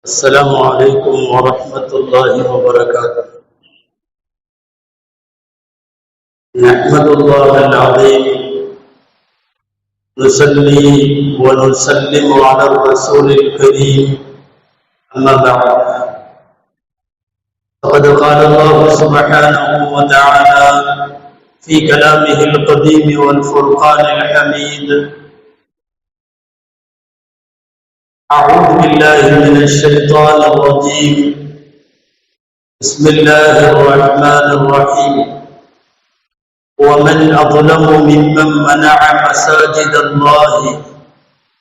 السلام عليكم ورحمة الله وبركاته. نحمد الله العظيم، نصلي ونسلم على الرسول الكريم، أما بعد، فقد قال الله سبحانه وتعالى في كلامه القديم والفرقان الحميد: أعوذ بالله من الشيطان الرجيم، بسم الله الرحمن الرحيم. ومن أظلم ممن منع مساجد الله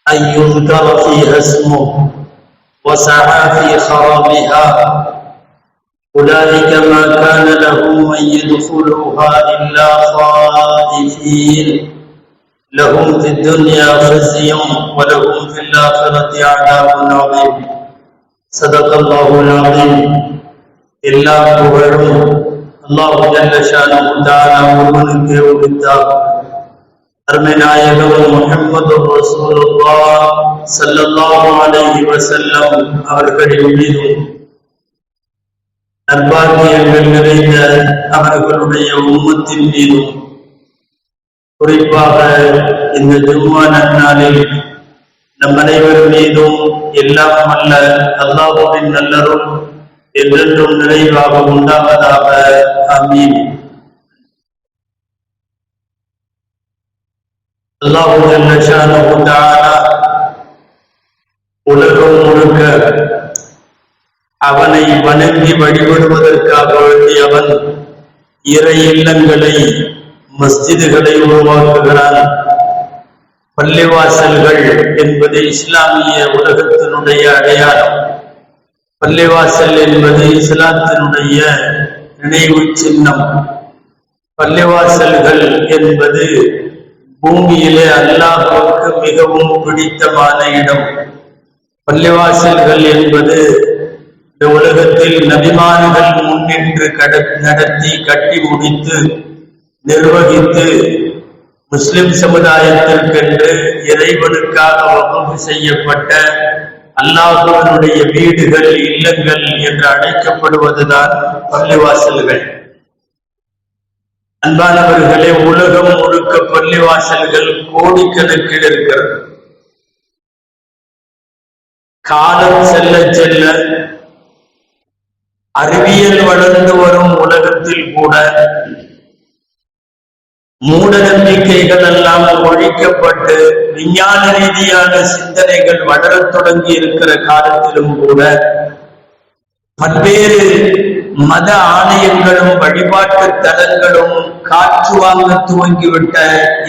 أن يذكر فيها اسمه وسعى في خرابها أولئك ما كان لهم أن يدخلوها إلا خائفين لهم في الدنيا خزي ولهم في الآخرة عذاب عظيم. صدق الله العظيم. எல்லா புகழும் அல்லாஹ் ஜல்ல ஷானஹு தஆலா ஒருவனுக்கே உரித்தார். அருமை நாயகம் முஹம்மது ரசூலுல்லாஹ் ஸல்லல்லாஹு அலைஹி வஸல்லம் அவர்களின் மீதும் நற்பாக்கியங்கள் நிறைந்த அவர்களுடைய உம்மத்தின் மீதும் குறிப்பாக இந்த ஜும்மா நன்னாளில் நம் அனைவர் மீதும் எல்லாம் வல்ல அல்லாஹ்வின் நல்லருள் என்றென்றும் நிறைவாக உண்டாவதாக. ஆமீன். அல்லாஹ் ஜல்ல ஷானஹு தஆலா உலகம் முழுக்க அவனை வணங்கி வழிபடுவதற்காக வேண்டி அவன் இறை இல்லங்களை, மஸ்ஜிதுகளை உருவாக்குகிறான். பள்ளிவாசல்கள் என்பது இஸ்லாமிய உலகத்தினுடைய அடையாளம். பள்ளிவாசல் என்பது இஸ்லாத்தினுடைய நினைவு சின்னம். பள்ளிவாசல்கள் என்பது பூமியிலே அல்லாஹ்வுக்கு மிகவும் பிடித்தமான இடம். பள்ளிவாசல்கள் என்பது இந்த உலகத்தில் நபிமான்கள் முன்னின்று நடத்தி கட்டி முடித்து நிர்வகித்து முஸ்லிம் சமுதாயத்திற்கென்று இறைவனுக்காக வகுப்பு செய்யப்பட்ட அல்லாஹ்வினுடைய வீடுகள், இல்லங்கள் என்று அழைக்கப்படுவதுதான் பள்ளிவாசல்கள். அன்பானவர்களே, உலகம் முழுக்க பள்ளிவாசல்கள் கோடிக்கணக்கில் இருக்கிறது. காலம் செல்ல செல்ல அறிவியல் வளர்ந்து வரும் உலகத்தில் கூட மூட நம்பிக்கைகள் எல்லாம் ஒழிக்கப்பட்டு விஞ்ஞான ரீதியான சிந்தனைகள் வளரத் தொடங்கி இருக்கிற காலத்திலும் கூட பல்வேறு மத ஆலயங்களும் வழிபாட்டு தலங்களும் காற்று வாங்க துவங்கிவிட்ட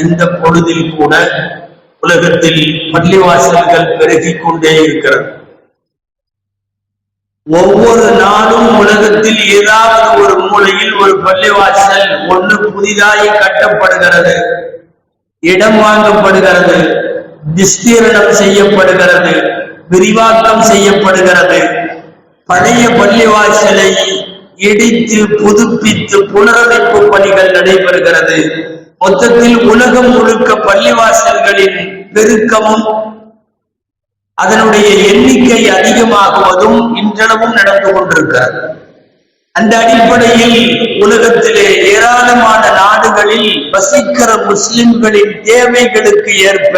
இந்த பொழுதில் கூட உலகத்தில் பள்ளிவாசல்கள் பெருகிக் கொண்டே இருக்கிறது. ஒவ்வொரு நாளும் உலகத்தில் ஏதாவது ஒரு மூலையில் ஒரு பள்ளிவாசல் ஒன்று புதிதாய் கட்டப்படுகிறது, இடம் வாங்கப்படுகிறது, விஸ்தீரணம் செய்யப்படுகிறது, விரிவாக்கம் செய்யப்படுகிறது. பழைய பள்ளிவாசலை இடித்து புதுப்பித்து புனரமைப்பு பணிகள் நடைபெறுகிறது. மொத்தத்தில் உலகம் முழுக்க பள்ளிவாசல்களின் பெருக்கமும் அதனுடைய எண்ணிக்கை அதிகமாகுவதும் இன்றளவும் நடந்து கொண்டிருக்கிறது. அந்த அடிப்படையில் உலகத்திலே ஏராளமான நாடுகளில் வசிக்கிற முஸ்லிம்களின் தேவைகளுக்கு ஏற்ப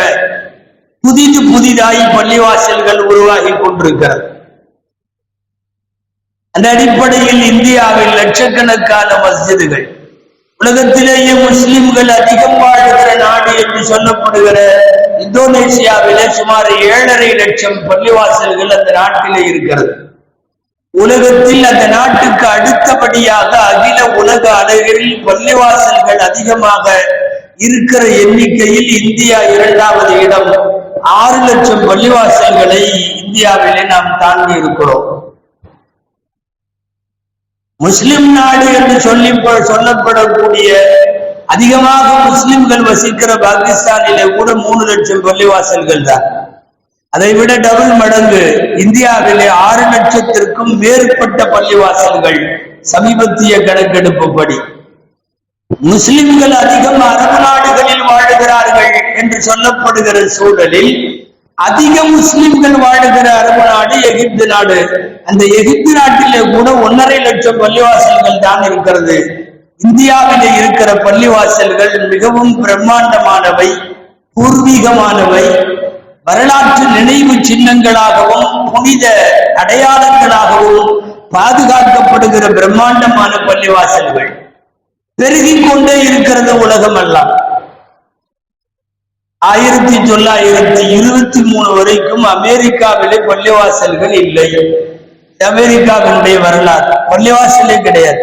புதிதாய் பள்ளிவாசல்கள் உருவாகி கொண்டிருக்கிறது. அந்த அடிப்படையில் இந்தியாவில் லட்சக்கணக்கான மஸ்ஜிதுகள், உலகத்திலேயே முஸ்லிம்கள் அதிகம் வாழ்கிற நாடு என்று சொல்லப்படுகிற இந்தோனேசியாவிலே சுமார் 7.5 லட்சம் பள்ளிவாசல்கள் அந்த நாட்டிலே இருக்கிறது. உலகத்தில் அந்த நாட்டுக்கு அடுத்தபடியாக அகில உலக அளவில் பள்ளிவாசல்கள் அதிகமாக இருக்கிற எண்ணிக்கையில் இந்தியா 2வது இடம். 6 லட்சம் பள்ளிவாசல்களை இந்தியாவிலே நாம் தாண்டி இருக்கிறோம். முஸ்லிம் நாடு என்று சொல்லப்படக்கூடிய அதிகமாக முஸ்லிம்கள் வசிக்கிற பாகிஸ்தானிலே கூட 3 லட்சம் பள்ளிவாசல்கள் தான். அதை விட டபுள் மடங்கு இந்தியாவிலே 6 லட்சத்திற்கும் மேற்பட்ட பள்ளிவாசல்கள் சமீபத்திய கணக்கெடுப்புப்படி. முஸ்லிம்கள் அதிகம் அரபு நாடுகளில் வாழுகிறார்கள் என்று சொல்லப்படுகிற சூழலில் அதிக முஸ்லிம்கள் வாழுகிற அரபு நாடு எகிப்து நாடு. அந்த எகிப்து நாட்டிலே கூட 1.5 லட்சம் பள்ளிவாசல்கள் தான் இருக்கிறது. இந்தியாவிலே இருக்கிற பள்ளிவாசல்கள் மிகவும் பிரம்மாண்டமானவை, பூர்வீகமானவை, வரலாற்று நினைவு சின்னங்களாகவும் புனித அடையாளங்களாகவும் பாதுகாக்கப்படுகிற பிரம்மாண்டமான பள்ளிவாசல்கள் பெருகிக் கொண்டே இருக்கிறது உலகம் எல்லாம். 1923 வரைக்கும் அமெரிக்காவிலே பள்ளிவாசல்கள் இல்லை. அமெரிக்காவினுடைய வரலாறு பள்ளிவாசலே கிடையாது.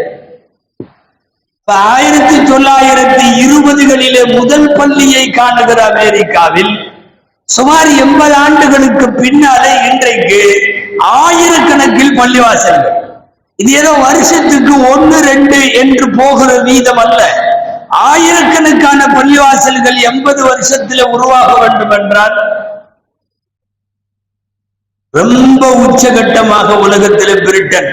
1920களிலே முதல் பள்ளியை காணுகிற அமெரிக்காவில் சுமார் 80 ஆண்டுகளுக்கு பின்னாலே இன்றைக்கு ஆயிரக்கணக்கில் பள்ளிவாசல்கள். இது ஏதோ வருஷத்துக்கு 1-2 என்று போகிற வீதம் அல்ல. ஆயிரக்கணக்கான பள்ளிவாசல்கள் 80 வருஷத்தில் உருவாக வேண்டும் என்றால் ரொம்ப உச்சகட்டமாக உலகத்தில் பிரிட்டன்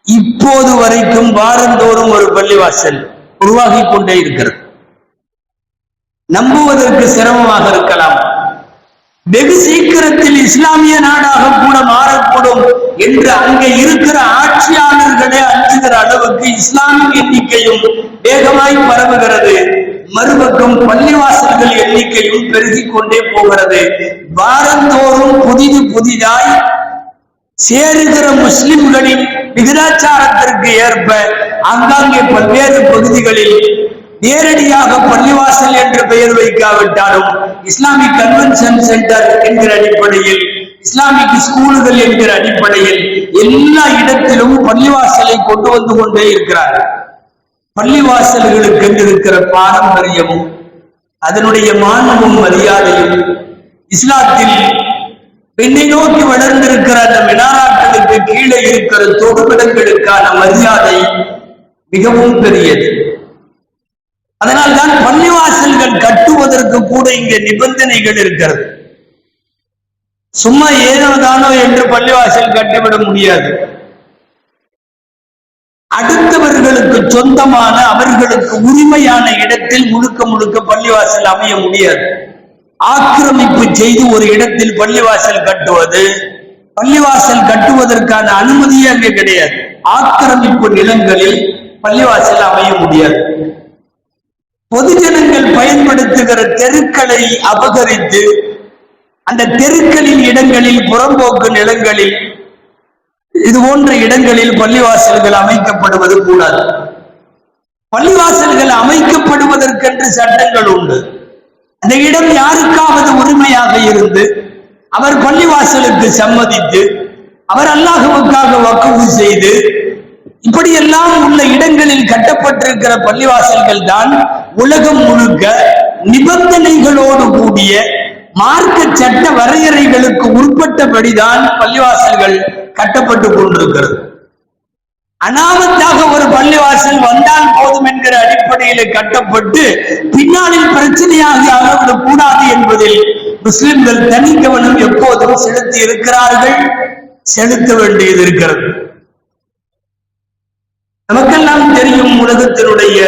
இப்போது வரைக்கும் வாரந்தோறும் ஒரு பள்ளிவாசல் உருவாகி கொண்டே இருக்கிறது. நம்புவதற்கு சிரமமாக இருக்கலாம். வெகு சீக்கிரத்தில் இஸ்லாமிய நாடாக கூட மாறக்கூடும் என்று அங்கே இருக்கிற ஆட்சியாளர்களே அஞ்சுகிற அளவுக்கு இஸ்லாமிய எண்ணிக்கையும் வேகமாய் பரவுகிறது. மறுபக்கம் பள்ளிவாசல்கள் எண்ணிக்கையும் பெருகிக் கொண்டே போகிறது. வாரந்தோறும் புதிதாய் சேருகிற முஸ்லிம்களின் விகிதாச்சாரத்திற்கு ஏற்ப ஆங்காங்கே பல்வேறு பகுதிகளில் நேரடியாக பள்ளிவாசல் என்று பெயர் வைக்காவிட்டாலும் இஸ்லாமிக் கன்வென்ஷன் சென்டர் என்கிற அடிப்படையில், இஸ்லாமிக் ஸ்கூல்கள் என்கிற அடிப்படையில் எல்லா இடத்திலும் பள்ளிவாசலை கொண்டு வந்து கொண்டே இருக்கிறார்கள். பள்ளிவாசல்களுக்கு இருக்கிற பாரம்பரியமும் அதனுடைய மாண்பும் மரியாதையும் இஸ்லாத்தில் பெண்ணை நோக்கி வளர்ந்திருக்கிற அந்த மினாராக்களுக்கு கீழே இருக்கிற தொடுபிடங்களுக்கான மரியாதை மிகவும் பெரியது. அதனால்தான் பள்ளிவாசல்கள் கட்டுவதற்கு கூட இங்கே நிபந்தனைகள் இருக்கிறது. சும்மா ஏனோதானோ என்று பள்ளிவாசல் கட்டிவிட முடியாது. அடுத்தவர்களுக்கு சொந்தமான, அவர்களுக்கு உரிமையான இடத்தில் முழுக்க பள்ளிவாசல் அமைய முடியாது. ஆக்கிரமிப்பு செய்து ஒரு இடத்தில் பள்ளிவாசல் கட்டுவது, பள்ளிவாசல் கட்டுவதற்கான அனுமதியே அங்கே கிடையாது. ஆக்கிரமிப்பு நிலங்களில் பள்ளிவாசல் அமைய முடியாது. பொதுஜனங்கள் பயன்படுத்துகிற தெருக்களை அபகரித்து அந்த தெருக்களின் இடங்களில், புறம்போக்கு நிலங்களில், இது போன்ற இடங்களில் பள்ளிவாசல்கள் அமைக்கப்படுவது கூடாது. பள்ளிவாசல்கள் அமைக்கப்படுவதற்கென்று சட்டங்கள் உண்டு. அந்த இடம் யாருக்காவது உரிமையாக இருந்து அவர் பள்ளிவாசலுக்கு சம்மதித்து அவர் அல்லாஹ்வுக்காக வக்ஃப் செய்து இப்படியெல்லாம் உள்ள இடங்களில் கட்டப்பட்டிருக்கிற பள்ளிவாசல்கள் தான் உலகம் முழுக்க நிபந்தனைகளோடு கூடிய மார்க்க சட்ட வரையறைகளுக்கு உட்பட்டபடிதான் பள்ளிவாசல்கள் கட்டப்பட்டு கொண்டிருக்கிறது. அனாமத்தாக ஒரு பள்ளிவாசல் வந்தால் போதும் என்கிற அடிப்படையில் கட்டப்பட்டு பின்னாளில் பிரச்சனையாக ஆகிவிடக் கூடாது என்பதில் முஸ்லிம்கள் தனி கவனம் எப்போதும் செலுத்தி இருக்கிறார்கள், செலுத்த வேண்டியது இருக்கிறது. நமக்கெல்லாம் தெரியும், உலகத்தினுடைய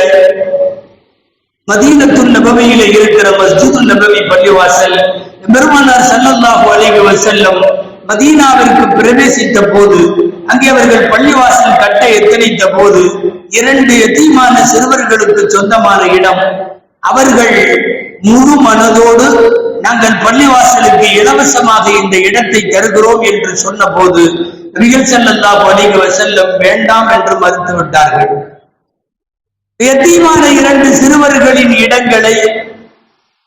மதீனத்துன் நபவியிலே இருக்கிற மஸ்ஜிதுன் நபவி பள்ளிவாசல் பெருமானார் ஸல்லல்லாஹு அலைஹி வஸல்லம் மதீனாவிற்கு பிரவேசித்த போது, அங்கே அவர்கள் பள்ளிவாசல் கட்ட எத்தனித்த போது 2 எத்தீமான சிறுவர்களுக்கு சொந்தமான இடம், அவர்கள் முழு மனதோடு நாங்கள் பள்ளிவாசலுக்கு இலவசமாக இந்த இடத்தை தருகிறோம் என்று சொன்ன போது நபிகள் ஸல்லல்லாஹு அலைஹி வஸல்லம் வேண்டாம் என்று மறுத்துவிட்டார்கள். எத்தீமான 2 சிறுவர்களின் இடங்களை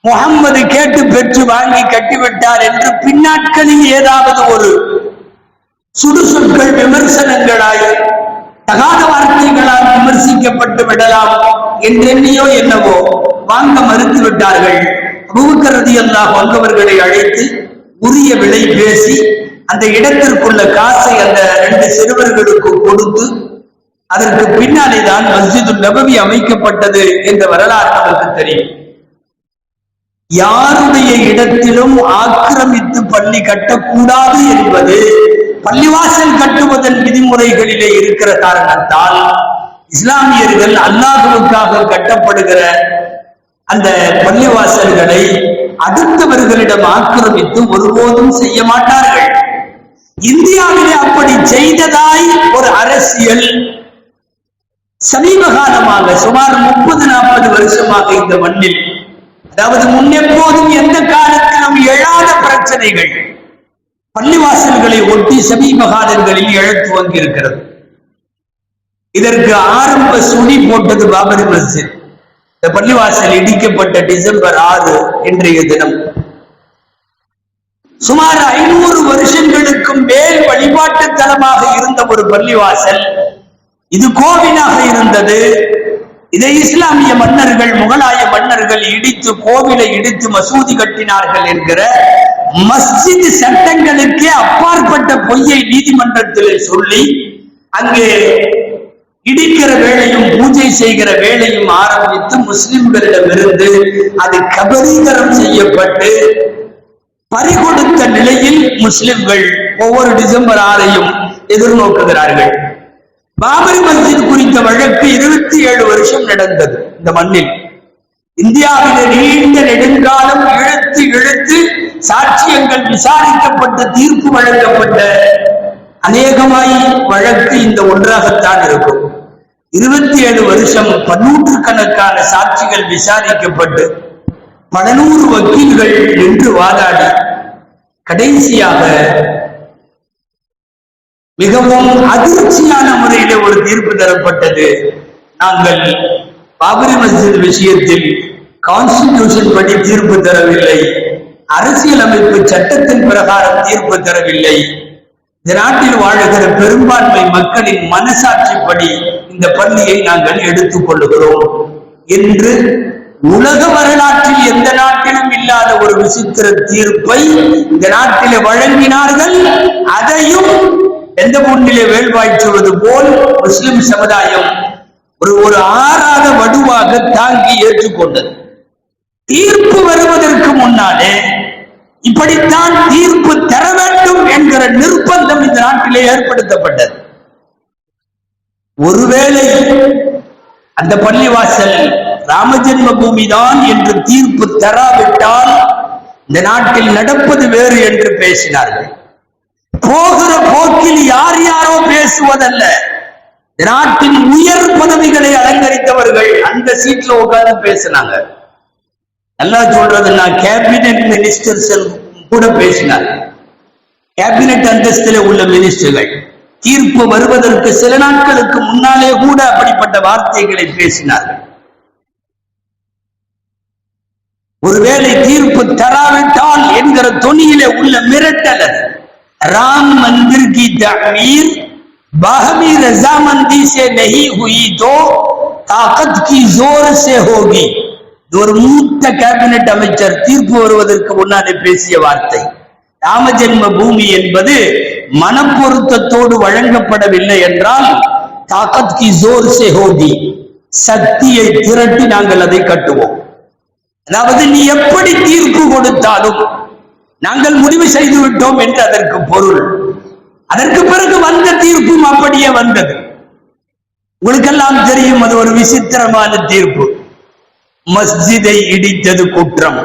முகம்மது கேட்டு பெற்று வாங்கி கட்டிவிட்டார் என்று பின்னாட்களில் ஏதாவது ஒரு சுடுசொற்கள் விமர்சனங்களாய் தகாத வார்த்தைகளால் விமர்சிக்கப்பட்டு விடலாம் என்றெண்ணியோ என்னவோ வாங்க மறுத்து விட்டார்கள். அபூபக்கர் ரலியல்லாஹு அன்ஹு அவர்களை அழைத்து உரிய விலை பேசி அந்த இடத்திற்குள்ள காசை அந்த 2 சிறுவர்களுக்கு கொடுத்து அதற்கு பின்னாலே தான் மஸ்ஜிதுன் நபவி அமைக்கப்பட்டது என்ற வரலாறு நமக்கு தெரியும். யாருடைய இடத்திலும் ஆக்கிரமித்து பள்ளி கட்டக்கூடாது என்பது பள்ளிவாசல் கட்டுவதன் விதிமுறைகளிலே இருக்கிற காரணத்தால் இஸ்லாமியர்கள் அல்லாஹ்வுக்காக கட்டப்படுகிற அந்த பள்ளிவாசல்களை அடுத்தவர்களிடம் ஆக்கிரமித்து ஒருபோதும் செய்ய மாட்டார்கள். இந்தியாவிலே அப்படி செய்ததாய் ஒரு அரசியல் சமீப காலமாக சுமார் 30-40 வருஷமாக இந்த மண்ணில், அதாவது முன்னெப்போதும் எந்த காலத்திலும் எழாத பிரச்சனைகள் பள்ளிவாசல்களை ஒட்டி சமீப காலங்களில் எழத் துவங்கியிருக்கிறது. இதற்கு ஆரம்ப சுழி போட்டது பாபரி மஸ்ஜித். இந்த பள்ளிவாசல் இடிக்கப்பட்ட டிசம்பர் 6 இன்றைய தினம். சுமார் 500 வருஷங்களுக்கும் மேல் வழிபாட்டு தலமாக இருந்த ஒரு பள்ளிவாசல் இது கோவிலாக இருந்தது. இதை இஸ்லாமிய மன்னர்கள், முகலாய மன்னர்கள் இடித்து கோவிலை இடித்து மசூதி கட்டினார்கள் என்கிற மஸ்ஜித் சட்டங்களுக்கே அப்பாற்பட்ட பொய்யை நீதிமன்றத்தில் சொல்லி அங்கே இடிக்கிற வேளையும் பூஜை செய்கிற வேளையும் ஆரம்பித்து முஸ்லிம்களிடமிருந்து அது கபலீகரம் செய்யப்பட்டு பறிகொடுத்த நிலையில் முஸ்லிம்கள் ஒவ்வொரு டிசம்பர் 6ஐயும் எதிர்நோக்குகிறார்கள். பாபரி மஸ்ஜித் குறித்த வழக்கு 27 வருஷம் நடந்தது இந்த மண்ணில். இந்தியாவிலே நீண்ட நெடுங்காலம் இழுத்து சாட்சியங்கள் விசாரிக்கப்பட்ட தீர்ப்பு வழங்கப்பட்ட அநேகமாய் வழக்கு இந்த ஒன்றாகத்தான் இருக்கும். 27 வருஷம் பன்னூற்றுக்கணக்கான சாட்சிகள் விசாரிக்கப்பட்டு பல நூறு வக்கீல்கள் நின்று வாதாடி கடைசியாக மிகவும் அதிர்ச்சியான முறையிலே ஒரு தீர்ப்பு தரப்பட்டது. நாங்கள் பாபரி மஸ்ஜித் விஷயத்தில் கான்ஸ்டிடியூஷன் படி தீர்ப்பு தரவில்லை, அரசியலமைப்பு சட்டத்தின் பிரகாரம் தீர்ப்பு தரவில்லை, இந்த நாட்டில் வாழுகிற பெரும்பான்மை மக்களின் மனசாட்சிப்படி இந்த பள்ளியை நாங்கள் எடுத்துக் கொள்ளுகிறோம் என்று உலக வரலாற்றில் எந்த நாட்டிலும் இல்லாத ஒரு விசித்திர தீர்ப்பை இந்த நாட்டிலே வழங்கினார்கள். அதையும் எந்த முன்னிலே வேள்வாய்ச்சுவது போல் முஸ்லிம் சமுதாயம் ஒரு ஆறாத வடுவாக தாங்கி ஏற்றுக்கொண்டது. தீர்ப்பு வருவதற்கு முன்னாலே இப்படித்தான் தீர்ப்பு தர வேண்டும் என்கிற நிர்பந்தம் இந்த நாட்டிலே ஏற்படுத்தப்பட்டது. ஒருவேளை அந்த பள்ளிவாசல் ராமஜென்ம பூமி தான் என்று தீர்ப்பு தராவிட்டால் இந்த நாட்டில் நடப்பது வேறு என்று பேசினார்கள். போகிற போக்கில் யார் யாரோ பேசுவதல்ல, நாட்டின் உயர் பதவிகளை அலங்கரித்தவர்கள் அந்த சீட்ல உட்கார்ந்து பேசினாங்க. நல்லா சொல்றதுன்னா கேபினெட் மினிஸ்டர்ஸ் கூட பேசினார். கேபினெட் அந்தஸ்திலே உள்ள மினிஸ்டர்கள் தீர்ப்பு வருவதற்கு சில நாட்களுக்கு முன்னாலே கூட அப்படிப்பட்ட வார்த்தைகளை பேசினார்கள். ஒருவேளை தீர்ப்பு தராவிட்டால் என்கிற தொனியிலே உள்ள மிரட்டல் ராம் மந்திர் கி தஅமீர் பாஹமி ரஸாமந்தி से नहीं हुई तो ताकत की जोर से होगी. ஒரு மூத்த கேபினெட் அமைச்சர் தீர்ப்பு வருவதற்கு முன்னாலே பேசிய வார்த்தை. ராமஜென்ம பூமி என்பது மனப்பொருத்தத்தோடு வழங்கப்படவில்லை என்றால் தாக்கத் கி ஜோர் சே ஹோகி, சக்தியை திரட்டி நாங்கள் அதை கட்டுவோம். அதாவது நீ எப்படி தீர்ப்பு கொடுத்தாலும் நாங்கள் முடிவு செய்து விட்டோம் என்று அதற்கு பொருள். அதற்கு பிறகு வந்த தீர்ப்பும் அப்படியே வந்தது. உங்களுக்கெல்லாம் தெரியும், அது ஒரு விசித்திரமான தீர்ப்பு. மஸ்ஜிதை இடித்தது குற்றம்,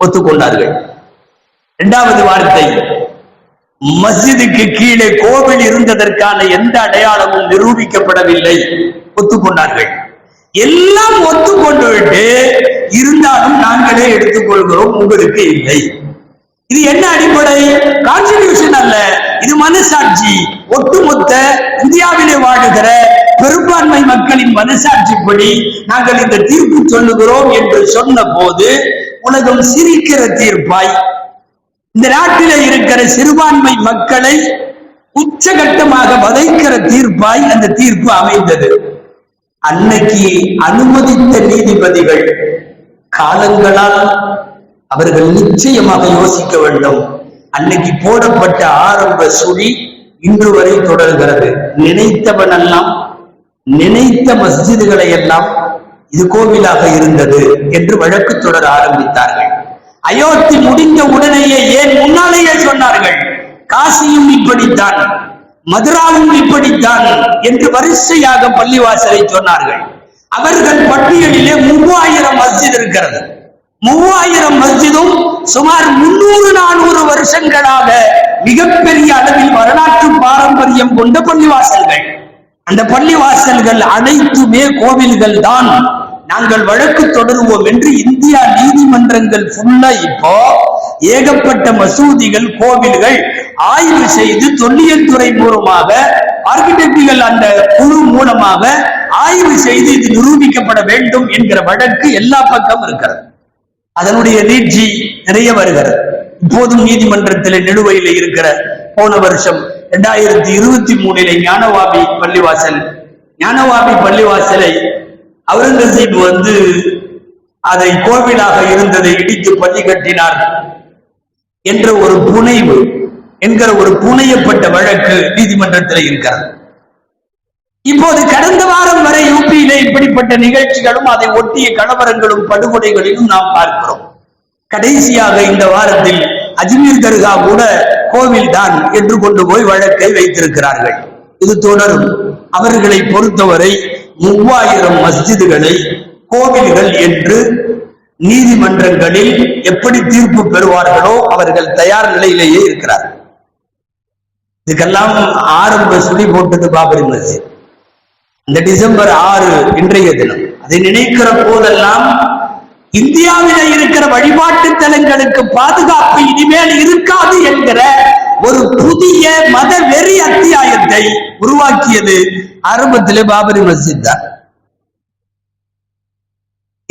ஒத்துக்கொண்டார்கள். இரண்டாவது வார்த்தை, மஸ்ஜிதுக்கு கீழே கோவில் இருந்ததற்கான எந்த அடையாளமும் நிரூபிக்கப்படவில்லை, ஒத்துக்கொண்டார்கள். எல்லாம் ஒத்துக்கொண்டு விட்டு இருந்தாலும் நாங்களே எடுத்துக்கொள்கிறோம், உங்களுக்கு இல்லை. இது என்ன அடிப்படை? கான்ஸ்டிடியூஷன் அல்ல, இது மனசாட்சி. ஒட்டுமொத்த இந்தியாவிலே வாழுகிற பெரும்பான்மை மக்களின் மனசாட்சிப்படி நாங்கள் இந்த தீர்ப்பு சொல்லுகிறோம் என்று சொன்ன போது உலகம் சிரிக்கிற தீர்ப்பாய், இந்த நாட்டிலே இருக்கிற சிறுபான்மை மக்களை உச்சகட்டமாக வதைக்கிற தீர்ப்பாய் அந்த தீர்ப்பு அமைந்தது. அன்னைக்கு அனுமதித்த நீதிபதிகள் காலங்களால் அவர்கள் நிச்சயமாக யோசிக்க வேண்டும். அன்னைக்கு போடப்பட்ட ஆரம்ப சுழி இன்று வரை தொடர்கிறது. நினைத்தவனெல்லாம், நினைத்த மஸ்ஜிதுகளை எல்லாம் இது கோவிலாக இருந்தது என்று வழக்கு தொடர ஆரம்பித்தார்கள். அயோத்தி முடிந்த உடனேயே, ஏன் முன்னாலேயே சொன்னார்கள், காசியும் இப்படித்தான், மதுராவும் இப்படித்தான் என்று வரிசையாக பள்ளிவாசலை சொன்னார்கள். அவர்கள் பட்டியலிலே 3000 மஸ்ஜித் இருக்கிறது. 3000 மஸ்ஜிதும் சுமார் 300-400 வருஷங்களாக மிகப்பெரிய அளவில் வரலாற்று பாரம்பரியம் கொண்ட பள்ளிவாசல்கள். அந்த பள்ளிவாசல்கள் அனைத்துமே கோவில்கள் தான். நாங்கள் வழக்கு தொடருவோம் என்று இந்தியா நீதிமன்றங்கள் ஃபுல்லா இப்போ ஏகப்பட்ட மசூதிகள், கோவில்கள் ஆய்வு செய்து தொல்லியல் துறை மூலமாக, ஆர்கிடெக்டுகள் அந்த குழு மூலமாக ஆய்வு செய்து இது நிரூபிக்கப்பட வேண்டும் என்கிற வழக்கு எல்லா பக்கம் இருக்கிறது. அதனுடைய நீட்சி நிறைய வருகிறது. இப்போதும் நீதிமன்றத்தில் நிலுவையில் இருக்கிற போன வருஷம் 2023 ஞானவாபி பள்ளிவாசலை அவுரங்கசீப் அதை கோவிலாக இருந்ததை இடித்து பள்ளி கட்டினார் என்ற ஒரு புனைவு என்கிற ஒரு புனையப்பட்ட வழக்கு நீதிமன்றத்தில் இருக்கிறது. இப்போது கடந்த வாரம் வரை யூபியிலே இப்படிப்பட்ட நிகழ்ச்சிகளும் அதை ஒட்டிய கலவரங்களும் படுகொலைகளிலும் நாம் பார்க்கிறோம். கடைசியாக இந்த வாரத்தில் அஜ்மீர் தர்கா கூட கோவில் தான் என்று கொண்டு போய் வழக்கை வைத்திருக்கிறார்கள். இது தொடரும். அவர்களை பொறுத்தவரை 3000 மஸ்ஜிதுகளை கோவில்கள் என்று நீதிமன்றங்களில் எப்படி தீர்ப்பு பெறுவார்களோ அவர்கள் தயார் நிலையிலேயே இருக்கிறார்கள். இதுக்கெல்லாம் ஆரம்ப சுழி போட்டது பாபரி மஸ்ஜித். இந்த டிசம்பர் 6 இன்றைய தினம். அதை நினைக்கிற போதெல்லாம் இந்தியாவிலே இருக்கிற வழிபாட்டு தலங்களுக்கு பாதுகாப்பு இனிமேல் இருக்காது என்கிற ஒரு புதிய மத வெறி அத்தியாயத்தை உருவாக்கியது ஆரம்பத்திலே பாபரி மஸ்ஜித் தான்.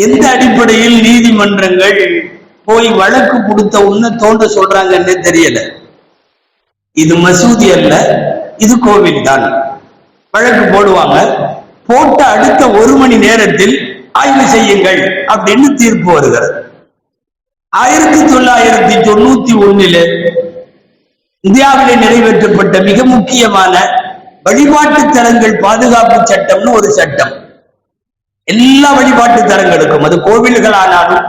எந்த அடிப்படையில் நீதிமன்றங்கள் போய் வழக்கு கொடுத்த உன்ன தோன்ற சொல்றாங்கன்னு தெரியல. இது மசூதி அல்ல, இது கோவில் தான். வழக்கு போடுவாங்க. போட்ட அடுத்த 1 மணி நேரத்தில் ஆய்வு செய்யுங்கள் அப்படின்னு தீர்ப்பு வருகிறது. 1991 இந்தியாவிலே நிறைவேற்றப்பட்ட மிக முக்கியமான வழிபாட்டு தலங்கள் பாதுகாப்பு சட்டம்னு ஒரு சட்டம். எல்லா வழிபாட்டு தலங்களுக்கும், அது கோவில்களானாலும்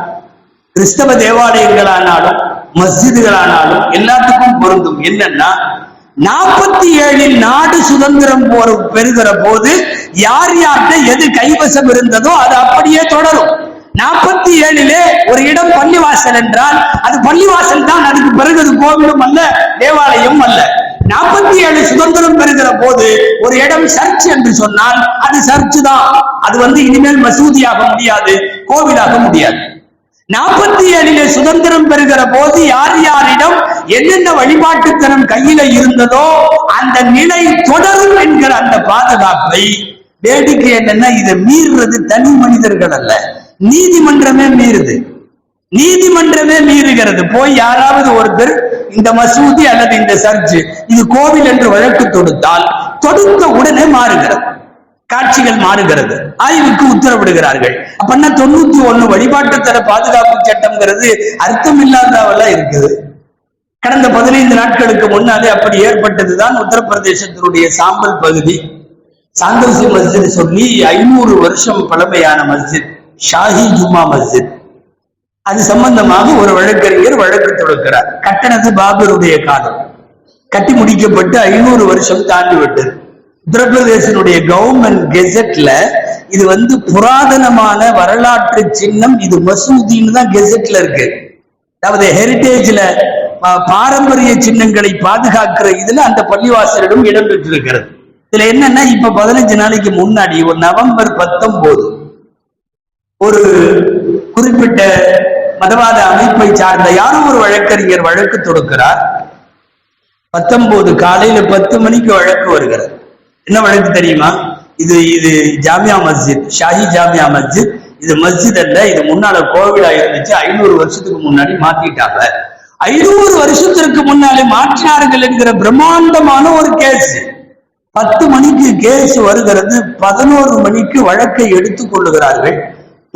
கிறிஸ்தவ தேவாலயங்களானாலும் மஸ்ஜிதுகளானாலும் எல்லாத்துக்கும் பொருந்தும். என்னன்னா 47 நாடு சுதந்திரம் பெறுகிற போது யார் யார்கிட்ட எது கைவசம் இருந்ததோ அது அப்படியே தொடரும். 47 ஒரு இடம் பள்ளிவாசல் என்றால் அது பள்ளிவாசல் தான். அதுக்கு பிறகு அது கோவிலும் அல்ல, தேவாலயம் அல்ல. 47 சுதந்திரம் பெறுகிற போது ஒரு இடம் சர்ச் என்று சொன்னால் அது சர்ச் தான். அது இனிமேல் மசூதியாக முடியாது, கோவிலாக முடியாது. 47 சுதந்திரம் பெறுகிற போது யார் யாரிடம் என்னென்ன வழிபாட்டுத்தனம் கையில இருந்ததோ அந்த நிலை தொடரும் என்கிற அந்த பாதுகாப்பை, வேடிக்கை என்னன்னா இதை மீறுறது தனி மனிதர்கள் அல்ல, நீதிமன்றமே மீறுது. நீதிமன்றமே மீறுகிறது. போய் யாராவது ஒருத்தர் இந்த மசூதி அல்லது இந்த சர்ச் இது கோவில் என்று வழக்கு தொடுத்தால் தொடுத்த உடனே மாறுகிறது, காட்சிகள் மாறுகிறது, ஆய்வுக்கு உத்தரவிடுகிறார்கள். அப்பன்னா 91 வழிபாட்டுத்தர பாதுகாப்பு சட்டம்ங்கிறது அர்த்தம் இல்லாதவெல்லாம் இருக்குது. கடந்த 15 நாட்களுக்கு முன்னாலே அப்படி ஏற்பட்டதுதான் உத்தரப்பிரதேசத்தினுடைய சாம்பல் பகுதி. சாந்தோசி மஸ்ஜித் சொல்லி 500 வருஷம் பழமையான மஸ்ஜித், ஷாஹி ஜும்மா மஸ்ஜித். அது சம்பந்தமாக ஒரு வழக்கறிஞர் வழக்கு தொடுக்கிறார். கட்டணது பாபருடைய காலம், கட்டி முடிக்கப்பட்டு 500 வருஷம் தாண்டி விட்டது. உத்தரப்பிரதேசனுடைய கவர்மெண்ட் கெசட்ல இது புராதனமான வரலாற்று சின்னம், இது மசூதின்னு தான் கெசட்ல இருக்கு. அதாவது ஹெரிட்டேஜ்ல பாரம்பரிய சின்னங்களை பாதுகாக்கிற இதுல அந்த பள்ளிவாசலிடம் இடம் பெற்றிருக்கிறது. இதுல என்னன்னா இப்ப 15 நாளைக்கு முன்னாடி ஒரு நவம்பர் 19 ஒரு குறிப்பிட்ட மதவாத அமைப்பை சார்ந்த யாரும் ஒரு வழக்கறிஞர் வழக்கு தொடுக்கிறார். 19 காலையில 10 மணிக்கு வழக்கு வருகிறது. என்ன வழக்கு தெரியுமா? இது ஜாமியா மஸ்ஜித், ஷாஹி ஜாமியா மஸ்ஜித். இது மஸ்ஜித் அல்ல, இது முன்னால கோவிலா இருந்துச்சு. 500 வருஷத்துக்கு முன்னாடி மாத்திட்டாங்க. 500 வருஷத்திற்கு முன்னாலே மாற்றினார்கள் என்கிற பிரம்மாண்டமான ஒரு கேஸ். 10 மணிக்கு கேஸ் வருகிறது. 11 மணிக்கு வழக்கை எடுத்துக் கொள்ளுகிறார்கள்.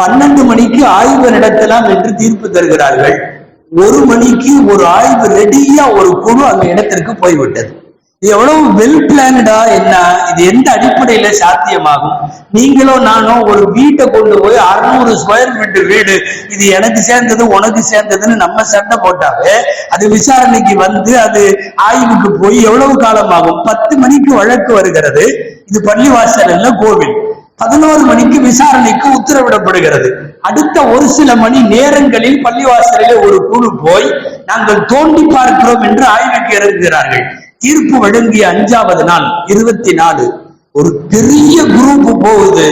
12 மணிக்கு ஆய்வு நடத்தலாம் என்று தீர்ப்பு தருகிறார்கள். 1 மணிக்கு ஒரு ஆய்வு ரெடியா ஒரு குழு அந்த இடத்திற்கு போய்விட்டது. இது எவ்வளவு வெல் பிளான்டா, என்ன இது எந்த அடிப்படையில சாத்தியமாகும்? நீங்களோ நானோ ஒரு வீட்டை கொண்டு போய் 600 ஸ்கொயர் ஃபீட் வீடு, இது எனக்கு சேர்ந்தது உனக்கு சேர்ந்ததுன்னு நம்ம சண்டை போட்டாவே அது விசாரணைக்கு அது ஆய்வுக்கு போய் எவ்வளவு காலம் ஆகும்? 10 மணிக்கு வழக்கு வருகிறது. இது பள்ளிவாசல் இல்ல, கோவில். 11 மணிக்கு விசாரணைக்கு உத்தரவிடப்படுகிறது. அடுத்த ஒரு சில மணி நேரங்களில் பள்ளிவாசலிலே ஒரு குழு போய் நாங்கள் தோண்டி பார்க்கிறோம் என்று ஆய்வுக்கு இறங்குகிறார்கள். தீர்ப்பு வழங்கிய 5வது நாள் 24 ஒரு பெரிய குரூப் போகுது.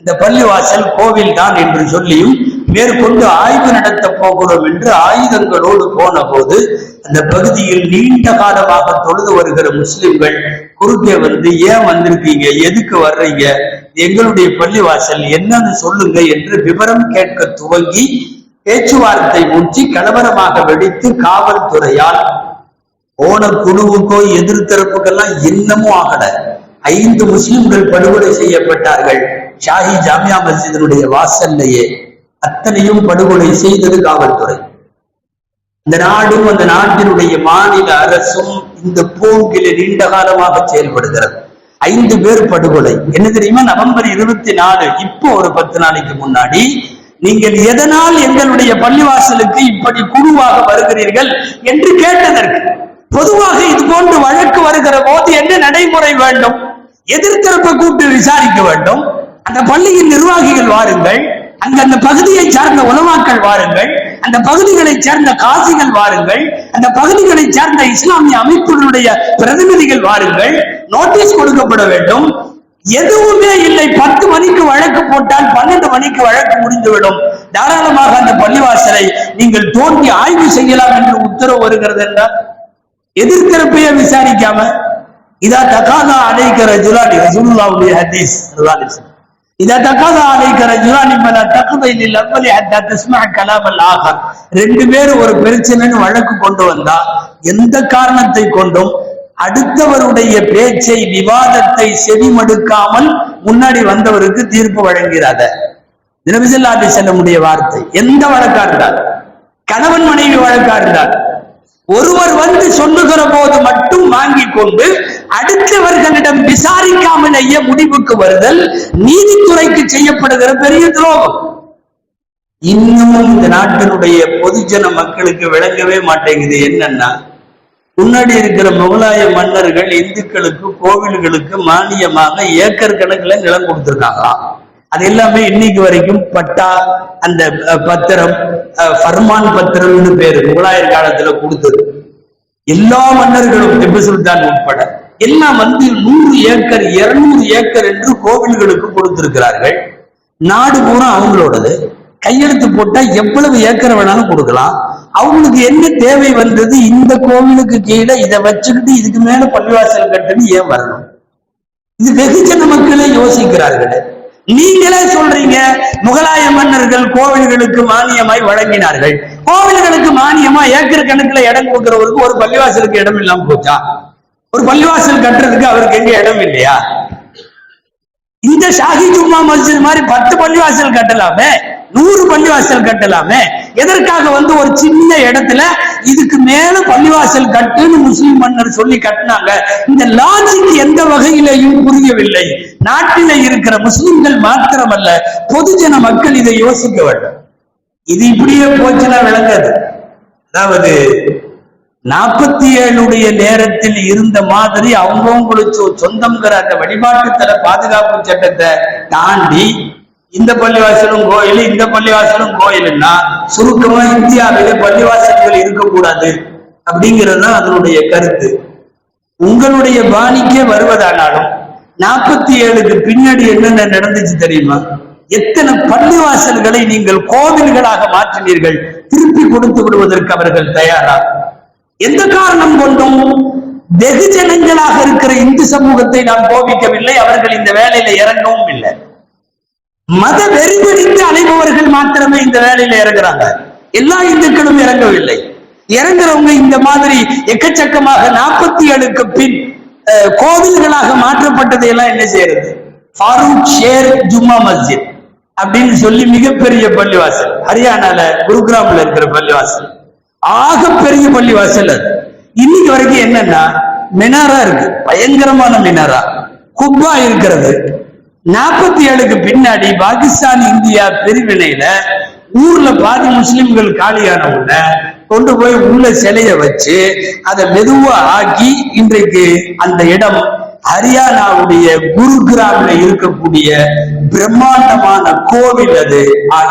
இந்த பள்ளிவாசல் கோவில் தான் என்று சொல்லியும் மேற்கொண்டு ஆய்வு நடத்த போகிறோம் என்று ஆயுதங்களோடு போன போது அந்த பகுதியில் நீண்ட காலமாக தொழுது வருகிற முஸ்லிம்கள் குறுக்கே வந்து, ஏன் வந்திருக்கீங்க, எதுக்கு வர்றீங்க, எங்களுடைய பள்ளிவாசல் என்னன்னு சொல்லுங்க என்று விவரம் கேட்க துவங்கி பேச்சுவார்த்தை முற்றி கலவரமாக வெடித்து காவல்துறையால் போன குழுவுக்கோ எதிர்த்தரப்புக்கெல்லாம் இன்னமும் ஆகல 5 முஸ்லிம்கள் படுகொலை செய்யப்பட்டார்கள். ஷாஹி ஜாமியா மஸ்ஜிதினுடைய வாசல்லையே. அத்தனையும் படுகொலை செய்தது காவல்துறை. இந்த நாடும் அந்த நாட்டினுடைய மாநில அரசும் இந்த போக்கிலே நீண்ட காலமாக செயல்படுகிறது. 5 பேர் படுகொலை. என்ன தெரியுமா? நவம்பர் 24 இப்போ ஒரு 10 நாளைக்கு முன்னாடி, நீங்கள் எதனால் எங்களுடைய பள்ளிவாசலுக்கு இப்படி குழுவாக வருகிறீர்கள் என்று கேட்டதற்கு, பொதுவாக இது போன்று வழக்கு வருகிற போது என்ன நடைமுறை வேண்டும்? எதிர்த்தரப்பை கூப்பிட்டு விசாரிக்க வேண்டும். அந்த பள்ளியின் நிர்வாகிகள் வாருங்கள், அந்த பகுதியை சார்ந்த உலமாக்கள் வாருங்கள், அந்த பகுதிகளை சேர்ந்த காசிகள் வாருங்கள், அந்த பகுதிகளை சேர்ந்த இஸ்லாமிய அமைப்புகளுடைய பிரதிநிதிகள் வாருங்கள், நோட்டீஸ் கொடுக்கப்பட வேண்டும். எதுவுமே இல்லை. 10 மணிக்கு வழக்கு போட்டால் 12 மணிக்கு வழக்கு முடிந்துவிடும். தாராளமாக அந்த பள்ளிவாசலை நீங்கள் தோண்டி ஆய்வு செய்யலாம் என்று உத்தரவு வருகிறது என்றால் எதிர்த்தரப்பையே விசாரிக்காம, இதா தகாதா அலைக்க ரஜுலானி, ரசூலுல்லாஹ்வுடைய ஹதீஸ், இதா தகாதா அலைக்க ரஜுலானி ஃபலா தக்தி லில் அவ்வலி ஹத்தா தஸ்மஅ கலாம் அல் ஆகர். 2 பேர் ஒரு பிரச்சனைன்னு வழக்கு கொண்டு வந்தா எந்த காரணத்தை கொண்டும் அடுத்தவருடைய பேச்சை, விவாதத்தை செவிமடுக்காமல் முன்னாடி வந்தவருக்கு தீர்ப்பு வழங்கிறாத. நபி ஸல்லல்லாஹு அலைஹி வஸல்லம் வார்த்தை. எந்த வழக்கா இருந்தால், கணவன் மனைவி வழக்கா இருந்தால், ஒருவர் வந்து சொல்லுகிற போது மட்டும் வாங்கி கொண்டு அடுத்தவர்களிடம் விசாரிக்காமலேயே முடிவுக்கு வருதல் நீதித்துறைக்கு செய்யப்படுகிற பெரிய துரோகம். இன்னமும் இந்த நாட்டினுடைய பொதுஜன மக்களுக்கு விளங்கவே மாட்டேங்குது. என்னன்னா, முன்னாடி இருக்கிற முகலாய மன்னர்கள் இந்துக்களுக்கு கோவில்களுக்கு மானியமாக ஏக்கர் கணக்குல நிலம் கொடுத்திருக்காங்களாம். அது எல்லாமே இன்னைக்கு வரைக்கும் பட்டா, அந்த பத்திரம், ஃபர்மான் பத்திரம்னு பேரு முகலாயர் காலத்துல கொடுத்தது. எல்லா மன்னர்களும், திப்பு சுல்தான் உட்பட எல்லாம் வந்து 100 ஏக்கர் 200 ஏக்கர் என்று கோவில்களுக்கு கொடுத்திருக்கிறார்கள். நாடு பூரா அவங்களோடது. கையெழுத்து போட்டா எவ்வளவு ஏக்கர் வேணாலும் கொடுக்கலாம். அவங்களுக்கு என்ன தேவை வந்தது? இந்த கோவிலுக்கு கீழே இதை வச்சுக்கிட்டு இதுக்கு மேல பள்ளிவாசல் கட்டுன்னு ஏன் வரணும்? இது வெகுஜன மக்களே யோசிக்கிறார்கள். நீங்களே சொல்றீங்க முகலாய மன்னர்கள் கோவில்களுக்கு மானியமாய் வழங்கினார்கள். கோவில்களுக்கு மானியமா ஏக்கர் கணக்குல இடம் கொடுக்கிறவருக்கு ஒரு பள்ளிவாசலுக்கு இடம் இல்லாம போச்சா? ஒரு பள்ளிவாசல் கட்டுறதுக்கு அவருக்கு எங்க இடம் இல்லையா? இந்த ஷாஹி ஜும்மா மஸ்ஜித் மாதிரி 10 பள்ளிவாசல் கட்டலாமே, 100 பள்ளிவாசல் கட்டலாமே. எதற்காக வந்து ஒரு சின்ன இடத்துல இதுக்கு மேல பள்ளிவாசல் கட்டுன்னு முஸ்லிம் மன்னர் சொல்லி கட்டினாங்க? இந்த லாஜிக் எந்த வகையிலையும் புரியவில்லை. நாட்டில இருக்கிற முஸ்லிம்கள் மாத்திரமல்ல, பொதுஜன மக்கள் இதை யோசிக்க வேண்டும். இது இப்படியே போச்சுன்னா விளங்காது. அதாவது 47 நேரத்தில் இருந்த மாதிரி அவங்கவுங்களுக்கு சொந்தம்ங்கிற அந்த வழிபாட்டுத்தல பாதுகாப்பு சட்டத்தை தாண்டி இந்த பள்ளிவாசலும் கோயில், இந்த பள்ளிவாசலும் கோயில்னா சுருக்கமா இந்தியாவிலே பள்ளிவாசல்கள் இருக்கக்கூடாது அப்படிங்கிறது தான் அதனுடைய கருத்து. உங்களுடைய பாணிக்கே வருவதானாலும் 47க்கு பின்னாடி என்னென்ன நடந்துச்சு தெரியுமா? எத்தனை பள்ளிவாசல்களை நீங்கள் கோவில்களாக மாற்றினீர்கள். திருப்பி கொடுத்து விடுவதற்கு அவர்கள் தயாரா? எந்த காரணம் கொண்டும் வெகுஜனங்களாக இருக்கிற இந்து சமூகத்தை நாம் கோபிக்கவில்லை. அவர்கள் இந்த வேலையில இறங்கவும் இல்லை. மத வெறிபிடித்து அலைபவர்கள் மாத்திரமே இந்த வேலையில இறங்குறாங்க. எல்லா இந்துக்களும் இறங்கவில்லை. இறங்குறவங்க இந்த மாதிரி எக்கச்சக்கமாக 47க்கு பின் கோவில்களாக மாற்றப்பட்டதை எல்லாம் என்ன செய்யறது? ஃபாரூக் ஷேர் ஜும்மா மஸ்ஜித் அப்படின்னு சொல்லி மிகப்பெரிய பள்ளிவாசல், ஹரியானால குருகிராம்ல இருக்கிற பள்ளிவாசல், ஆகப்பெரிய பள்ளிவாசல். அது இன்னைக்கு வரைக்கும் என்னன்னா மினாரா இருக்கு, பயங்கரமான மினாரா, குப்பா இருக்கிறது. 47க்கு பின்னாடி பாகிஸ்தான் இந்தியா பிரிவினையில ஊர்ல பாதி முஸ்லிம்கள் காலியான உள்ள கொண்டு போய் உள்ள சிலைய வச்சு அதை மெதுவா ஆக்கி இன்றைக்கு அந்த இடம் ஹரியானாவுடைய குருகிராம்ல இருக்கக்கூடிய பிரம்மாண்டமான கோவில் அது.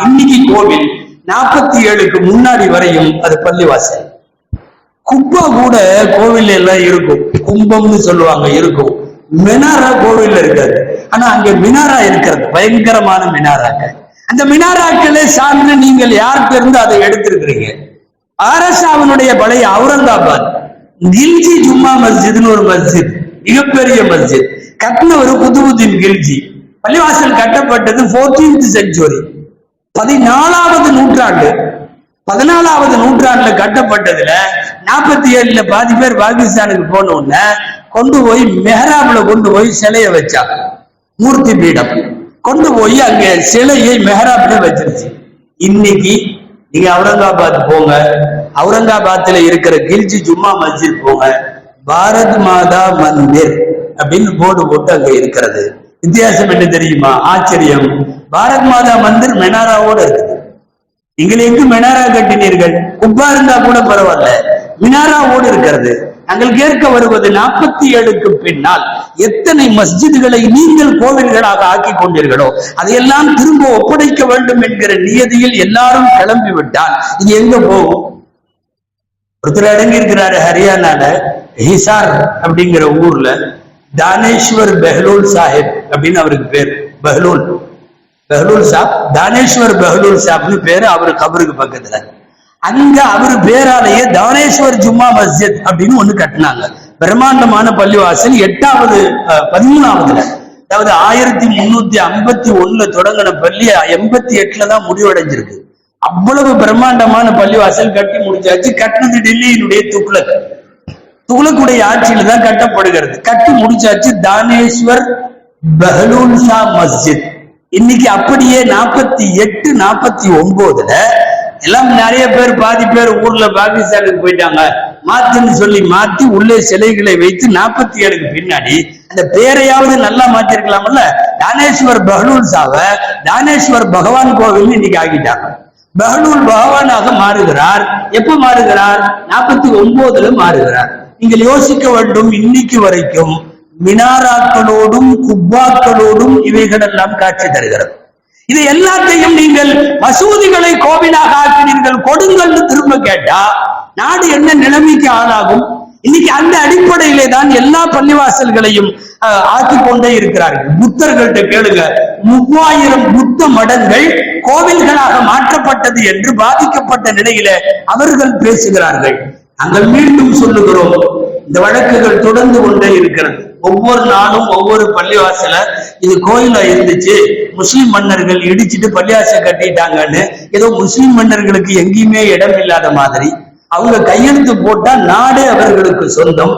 இன்னைக்கு கோவில் 47க்கு முன்னாடி வரையும் அது பள்ளிவாசல். குப்பா கூட கோவில் எல்லாம் இருக்கும், கும்பம்னு சொல்லுவாங்க, இருக்கும். மினாரா கோவில் இருக்காது. ஆனா அங்க மினாரா இருக்கிறது, பயங்கரமான மினாராக்கள். அந்த மினாராக்களை சார்ந்து நீங்கள் யார்கிட்ட இருந்து அதை எடுத்திருக்கிறீங்க? ஆரசாவினுடைய பழைய அவுரங்காபாத் கில்ஜி ஜும்மா மஸ்ஜித்னு ஒரு மஸ்ஜித், மிகப்பெரிய மஸ்ஜித், கட்டினவர் குதுபுதீன் கில்ஜி. பள்ளிவாசல் கட்டப்பட்டது 14th century, 14வது நூற்றாண்டு. 14வது நூற்றாண்டுல கட்டப்பட்டதுல 47ல பாதி பேர் பாகிஸ்தானுக்கு போன உடனே கொண்டு போய் மெஹராப்ல கொண்டு போய் சிலையை வச்சாங்க. மூர்த்தி பீடம் கொண்டு போய் அங்க சிலையை மெஹராப்ல வச்சிருச்சு. இன்னைக்கு நீங்க அவுரங்காபாத் போங்க, அவுரங்காபாத்ல இருக்கிற கில்ஜி ஜும்மா மஸ்ஜித் போங்க, பாரத் மாதா மந்திர் அப்படின்னு போர்டு போட்டு அங்க இருக்கிறது. வித்தியாசம் என்ன தெரியுமா? ஆச்சரியம். பாரத் மாதா மந்திர் மெனாராவோட இருக்குது. நீங்கள் எங்கு மெனாரா கட்டினீர்கள்? குப்பா இருந்தா கூட பரவாயில்ல, மினாராவோடு இருக்கிறது. நாங்கள் கேட்க வருவது 47க்கு பின்னால் எத்தனை மஸ்ஜிதுகளை நீங்கள் கோவில்களாக ஆக்கி கொண்டீர்களோ அதையெல்லாம் திரும்ப ஒப்படைக்க வேண்டும் என்கிற நியதியில் எல்லாரும் கிளம்பி விட்டால் இது எங்க போகும்? ஒருத்தர் அடங்கி இருக்கிறாரு ஹரியானால, ஹிசார் அப்படிங்கிற ஊர்ல, தானேஸ்வர் பெஹ்லூல் சாஹிப் அப்படின்னு அவருக்கு பேர். பெஹ்லூல் சாப், தானேஸ்வர் பெஹ்லூல் சாப்னு பேரு அவரு கபருக்கு பக்கத்துல. அங்க அவரு பேராலேயே தானேஸ்வர் ஜும்மா மஸ்ஜித் அப்படின்னு ஒண்ணு கட்டினாங்க. பிரம்மாண்டமான பள்ளிவாசல் 13வதுல, அதாவது 1351 தொடங்கின பள்ளி 88 தான் முடிவடைஞ்சிருக்கு. அவ்வளவு பிரம்மாண்டமான பள்ளிவாசல் கட்டி முடிச்சாச்சு. கட்டினது டெல்லியினுடைய துக்ளக்குடைய ஆட்சியில தான் கட்டப்படுகிறது. கட்டி முடிச்சாச்சு. தானேஸ்வர் பெஹ்லூல் ஷா மஸ்ஜித். இன்னைக்கு அப்படியே 48, 49ல எல்லாம் நிறைய பேர், பாதி பேர் ஊர்ல பாகிஸ்தானுக்கு போயிட்டாங்க, மாத்துன்னு சொல்லி மாத்தி உள்ளே சிலைகளை வைத்து 47க்கு பின்னாடி அந்த பேரையாவது நல்லா மாத்திருக்கலாம்ல. தானேஸ்வர் பெஹ்லூல் ஷாவை தானேஸ்வர் பகவான் கோவில் இன்னைக்கு ஆகிட்டாங்க. பெஹ்லூல் பகவானாக மாறுகிறார். எப்ப மாறுகிறார்? 49ல மாறுகிறார். நீங்கள் யோசிக்க வேண்டும், இன்னைக்கு வரைக்கும் மினாராக்களோடும் குப்பாக்களோடும் இவைகளெல்லாம் காட்சி தருகிறது. இது எல்லாத்தையும் நீங்கள் மசூதிகளை கோவிலாக ஆக்கினீர்கள், கொடுங்கள் திரும்ப கேட்டா நாடு என்ன நிலைமைக்கு ஆளாகும்? இன்னைக்கு அந்த அடிப்படையிலே தான் எல்லா பள்ளிவாசல்களையும் ஆக்கி கொண்டே இருக்கிறார்கள். புத்தர்கள்ட்ட கேளுங்க, 3000 புத்த மடங்கள் கோவில்களாக மாற்றப்பட்டது என்று பாதிக்கப்பட்ட நிலையில அவர்கள் பேசுகிறார்கள். நாங்கள் மீண்டும் சொல்லுகிறோம், இந்த வழக்குகள் தொடர்ந்து கொண்டே இருக்கிறது. ஒவ்வொரு நாளும் ஒவ்வொரு பள்ளிவாசல இது கோயிலா இருந்துச்சு, முஸ்லிம் மன்னர்கள் இடிச்சிட்டு பள்ளிவாசல் கட்டிட்டாங்கன்னு ஏதோ முஸ்லிம் மன்னர்களுக்கு எங்கேயுமே இடம் இல்லாத மாதிரி அவங்க கையெழுத்து போட்டா நாடு அவர்களுக்கு சொந்தம்.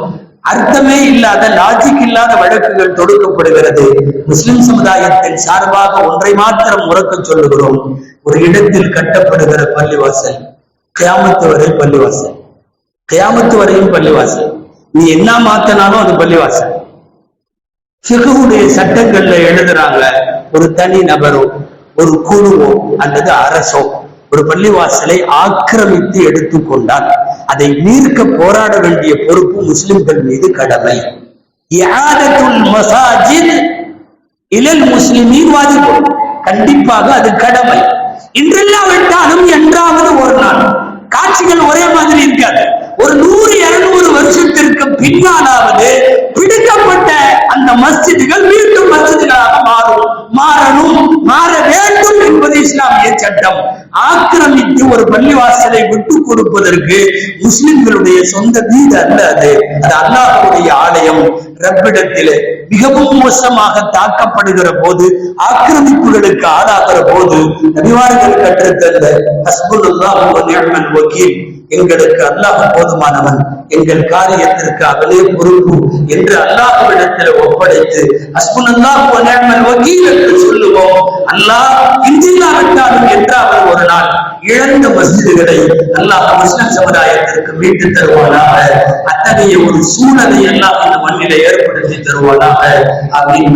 அர்த்தமே இல்லாத, லாஜிக் இல்லாத வழக்குகள் தொடுக்கப்படுகிறது. முஸ்லிம் சமுதாயத்தின் சார்பாக ஒன்றை மாத்திரம் உறக்க சொல்லுகிறோம், ஒரு இடத்தில் கட்டப்படுகிற பள்ளிவாசல் கியாமத்து வரை பள்ளிவாசல், கியாமத்து வரையும் பள்ளிவாசல். நீ என்ன மாத்தினாலும் அது பள்ளிவாசல். ஃபிக்ஹுடைய சட்டங்கள்ல எழுதுறாங்க, ஒரு தனி நபரோ ஒரு குழுவோ அல்லது அரசோ ஒரு பள்ளிவாசலை ஆக்கிரமித்து எடுத்துக்கொண்டால் அதை மீட்க போராட வேண்டிய பொறுப்பு முஸ்லிம்கள் மீது கடமை. இஆதத்துல் மசாஜித் இலல் முஸ்லிமீன் வாஜிப், கண்டிப்பாக அது கடமை. இன்றெல்லாவிட்டாலும் என்றாவது ஒரு நாள். காட்சிகள் ஒரே மாதிரி இருக்காது. ஒரு 100-200 வருஷத்திற்கு பின்னாலாவது பிடிக்கப்பட்ட அந்த மஸ்ஜிதுகள் மீண்டும் மஸ்ஜிதுகளாக மாற வேண்டும் என்பது இஸ்லாமிய சட்டம். ஆக்கிரமித்து ஒரு பள்ளிவாசலை விட்டுக் கொடுப்பதற்கு முஸ்லிம்களுடைய சொந்த வீடு அல்ல அது, அது அல்லாஹ்வுடைய ஆலயம். ரப்பிடத்திலே மிகவும் மோசமாக தாக்கப்படுகிற போது, ஆக்கிரமிப்புகளுக்கு ஆளாகிற போது நபிமார்கள் கற்றுத்தந்த ஹஸ்புல்லாஹு வ நிஅமல் வக்கீல், எங்களுக்கு அல்லாஹ் போதுமானவன், எங்கள் காரியத்திற்கு அவனே பொறுப்பு என்று அல்லாஹ்விடத்தில் ஒப்படைத்து ஹஸ்புல்லாஹு வ நிஅமல் வக்கீல் என்று சொல்லுவோம். அல்லாஹ் இன்றில்லாவிட்டாலும் என்றாவது ஒரு நாள் இழந்த மஸ்ஜிதுகளை அல்லாஹ் முஸ்லிம் சமுதாயத்திற்கு மீட்டு தருவானாக. அத்தகைய ஒரு சூழலை எல்லாம் இந்த மண்ணிலே ஏற்படுத்தி தருவானாக. அப்படின்னு